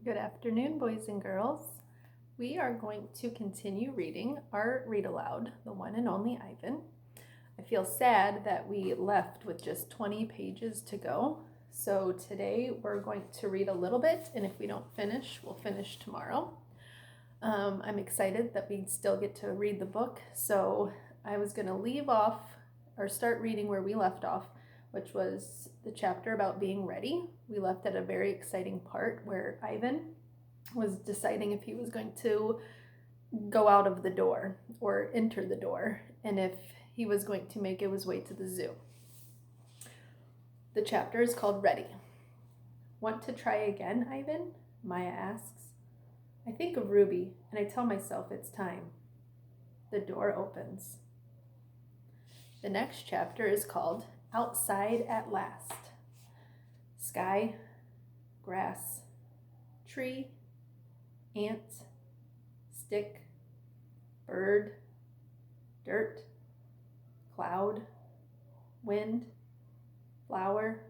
Good afternoon, boys and girls. We are going to continue reading our read aloud, the one and only Ivan. I feel sad that we left with just 20 pages to go. So today we're going to read a little bit, and if we don't finish, we'll finish tomorrow. I'm excited that we still get to read the book. So I was going to leave off or start reading where we left off, which was the chapter about being ready. We left at a very exciting part where Ivan was deciding if he was going to go out of the door or enter the door, and if he was going to make his way to the zoo. The chapter is called Ready. Want to try again, Ivan? Maya asks. I think of Ruby, and I tell myself it's time. The door opens. The next chapter is called Outside at Last. Sky, grass, tree, ant, stick, bird, dirt, cloud, wind, flower,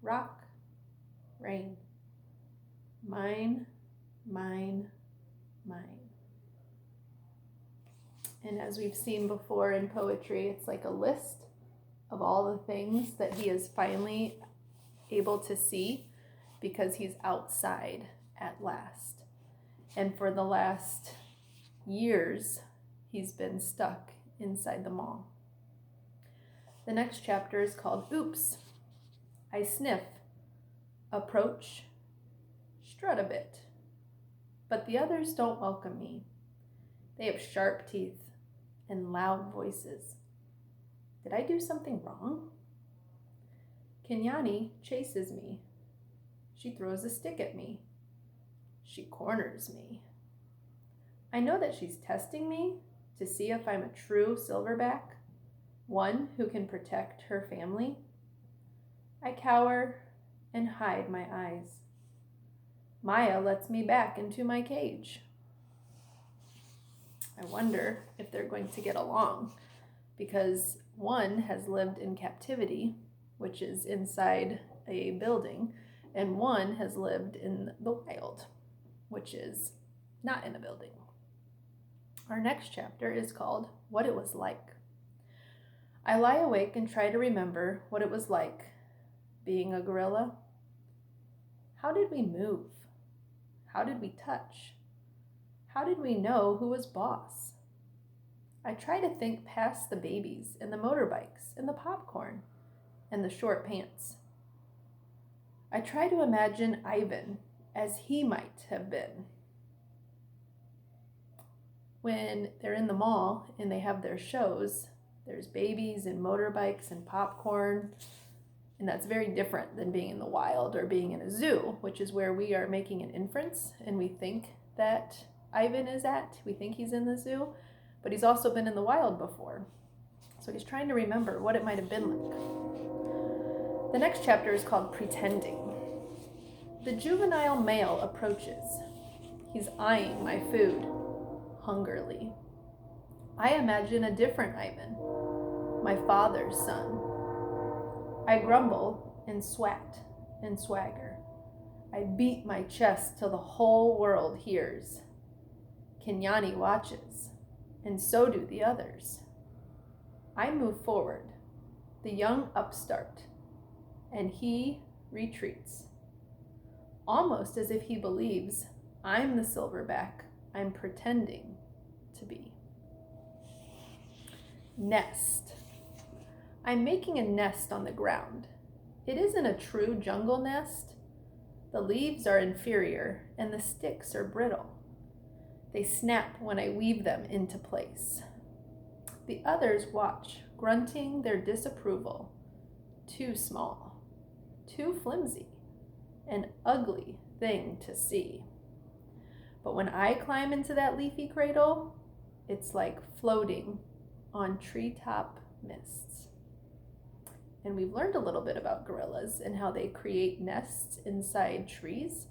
rock, rain. Mine, mine, mine. And as we've seen before in poetry, it's like a list of all the things that he is finally able to see because he's outside at last. And for the last years, he's been stuck inside the mall. The next chapter is called Oops. I sniff, approach, strut a bit. But the others don't welcome me. They have sharp teeth and loud voices. Did I do something wrong? Kenyani chases me. She throws a stick at me. She corners me. I know that she's testing me to see if I'm a true silverback, one who can protect her family. I cower and hide my eyes. Maya lets me back into my cage. I wonder if they're going to get along, because one has lived in captivity, which is inside a building, and one has lived in the wild, which is not in a building. Our next chapter is called What It Was Like. I lie awake and try to remember what it was like being a gorilla. How did we move? How did we touch? How did we know who was boss? I try to think past the babies and the motorbikes and the popcorn and the short pants. I try to imagine Ivan as he might have been. When they're in the mall and they have their shows, there's babies and motorbikes and popcorn, and that's very different than being in the wild or being in a zoo, which is where we are making an inference and we think that Ivan is at. We think he's in the zoo, but he's also been in the wild before. So he's trying to remember what it might have been like. The next chapter is called Pretending. The juvenile male approaches. He's eyeing my food hungrily. I imagine a different Ivan, my father's son. I grumble and swat and swagger. I beat my chest till the whole world hears. Kenyani watches, and so do the others. I move forward, the young upstart, and he retreats, almost as if he believes I'm the silverback I'm pretending to be. Nest. I'm making a nest on the ground. It isn't a true jungle nest. The leaves are inferior and the sticks are brittle. They snap when I weave them into place. The others watch, grunting their disapproval. Too small, too flimsy, an ugly thing to see. But when I climb into that leafy cradle, it's like floating on treetop mists. And we've learned a little bit about gorillas and how they create nests inside trees.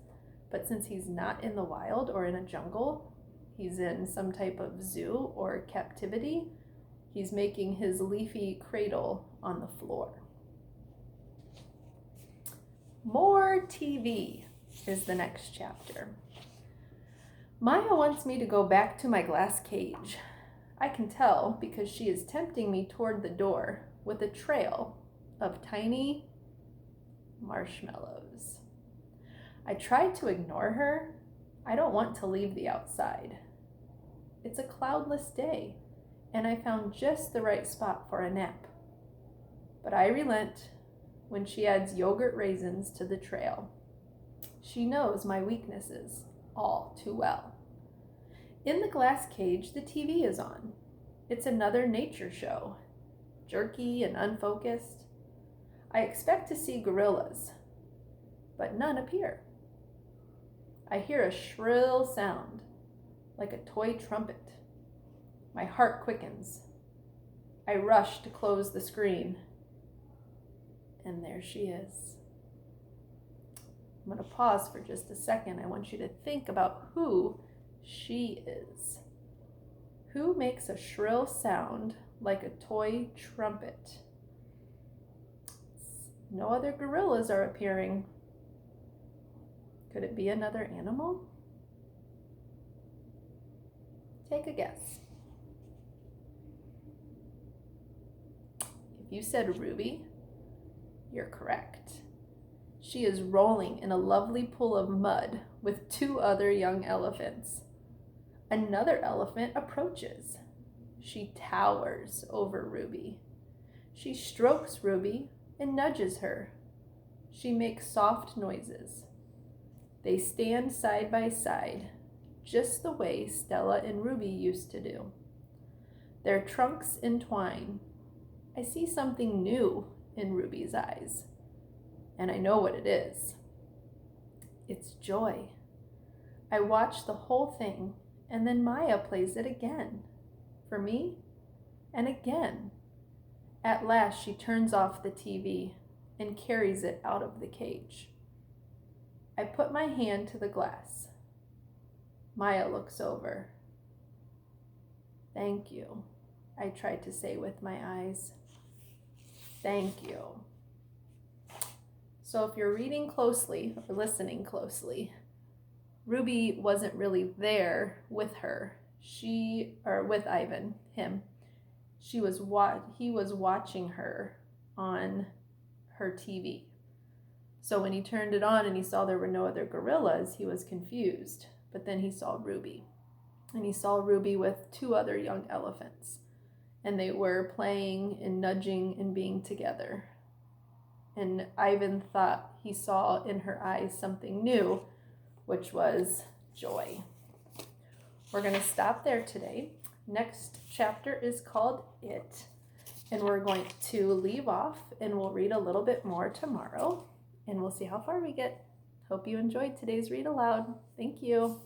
But since he's not in the wild or in a jungle, he's in some type of zoo or captivity, he's making his leafy cradle on the floor. More TV. is the next chapter. Maya wants me to go back to my glass cage. I can tell because she is tempting me toward the door with a trail of tiny marshmallows. I try to ignore her. I don't want to leave the outside. It's a cloudless day, and I found just the right spot for a nap. But I relent when she adds yogurt raisins to the trail. She knows my weaknesses all too well. In the glass cage, the TV is on. It's another nature show, jerky and unfocused. I expect to see gorillas, but none appear. I hear a shrill sound, like a toy trumpet. My heart quickens. I rush to close the screen, and there she is. I'm going to pause for just a second. I want you to think about who she is. Who makes a shrill sound like a toy trumpet? No other gorillas are appearing. Could it be another animal? Take a guess. If you said Ruby, you're correct. She is rolling in a lovely pool of mud with two other young elephants. Another elephant approaches. She towers over Ruby. She strokes Ruby and nudges her. She makes soft noises. They stand side by side, just the way Stella and Ruby used to do. Their trunks entwine. I see something new in Ruby's eyes, and I know what it is. It's joy. I watch the whole thing, and then Maya plays it again, for me, and again. At last, she turns off the TV and carries it out of the cage. I put my hand to the glass. Maya looks over. Thank you, I tried to say with my eyes. Thank you. So if you're reading closely or listening closely, Ruby wasn't really there with her. With Ivan, him. He was watching her on her TV. So when he turned it on and he saw there were no other gorillas, he was confused. But then he saw Ruby. And he saw Ruby with two other young elephants. And they were playing and nudging and being together. And Ivan thought he saw in her eyes something new, which was joy. We're going to stop there today. Next chapter is called It. And we're going to leave off and we'll read a little bit more tomorrow. And we'll see how far we get. Hope you enjoyed today's read aloud. Thank you.